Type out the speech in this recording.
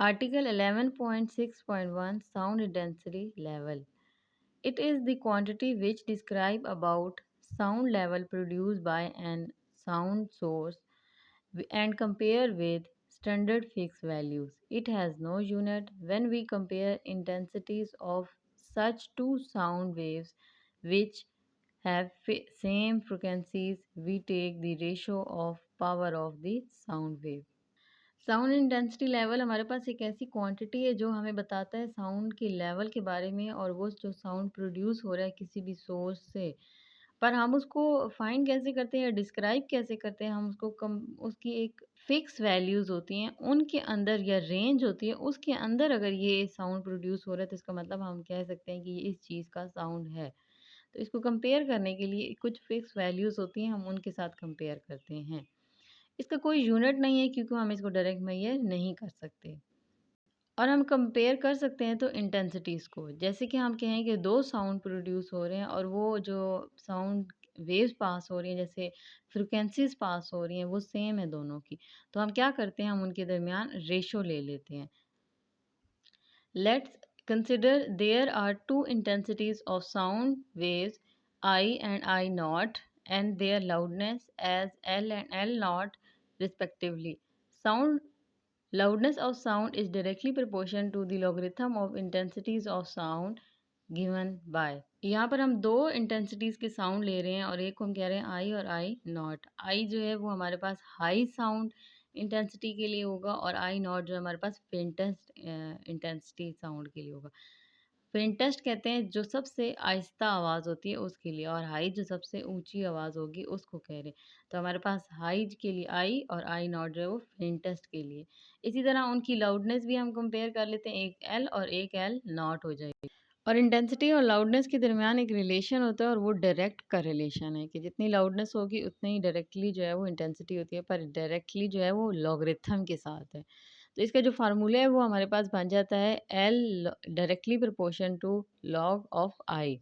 Article 11.6.1 Sound Intensity Level. It is the quantity which describe about sound level produced by an sound source and compare with standard fixed values. It has no unit. When we compare intensities of such two sound waves which have same frequencies, we take the ratio of power of the sound wave. Sound intensity level हमारे पास एक ऐसी quantity है जो हमें बताता है sound के level के बारे में और वो जो साउंड प्रोड्यूस हो रहा है किसी भी सोर्स से। पर हम उसको फाइंड कैसे करते हैं या डिस्क्राइब कैसे करते हैं, हम उसको कम उसकी एक फिक्स वैल्यूज़ होती हैं, उनके अंदर या रेंज होती है, उसके अंदर अगर ये साउंड प्रोड्यूस हो रहा है तो इसका मतलब हम कह सकते हैं कि ये इस चीज़ का साउंड है। तो इसको कंपेयर करने के लिए कुछ फिक्स वैल्यूज़ होती हैं, हम उनके साथ कंपेयर करते हैं। इसका कोई यूनिट नहीं है क्योंकि हम इसको डायरेक्ट मेजर नहीं कर सकते। और हम कंपेयर कर सकते हैं तो इंटेंसिटीज़ को, जैसे कि हम कहें कि दो साउंड प्रोड्यूस हो रहे हैं और वो जो साउंड वेव्स पास हो रही हैं, जैसे फ्रिक्वेंसीज पास हो रही हैं, वो सेम है दोनों की। तो हम क्या करते हैं, हम उनके दरमियान रेशो ले लेते हैं। Let's consider there are two intensities of sound waves I and I not and their loudness as L and L not respectively. Sound loudness of sound is directly proportional to the logarithm of intensities of sound given by. यहाँ पर हम दो intensities के sound ले रहे हैं और एक को हम कह रहे हैं आई और आई नॉट। आई जो है वो हमारे पास हाई साउंड इंटेंसिटी के लिए होगा और आई नॉट जो हमारे पास फेंटेस्ट इंटेंसिटी साउंड के लिए होगा। फेंटेस्ट कहते हैं जो सबसे आहिस्ता आवाज़ होती है उसके लिए, और हाई जो सबसे ऊंची आवाज़ होगी उसको कह रहे हैं। तो हमारे पास हाई के लिए आई और आई नॉट जो है वो फेंटेस्ट के लिए। इसी तरह उनकी लाउडनेस भी हम कंपेयर कर लेते हैं, एक एल और एक एल नॉट हो जाएगी। और इंटेंसिटी और लाउडनेस के दरमियान एक रिलेशन होता है और वो डायरेक्ट का रिलेशन है कि जितनी लाउडनेस होगी उतनी ही डायरेक्टली जो है वो इंटेंसिटी होती है, पर डायरेक्टली जो है वो लॉगरिथम के साथ है। तो इसका जो फार्मूला है वो हमारे पास बन जाता है L directly proportion to log of I.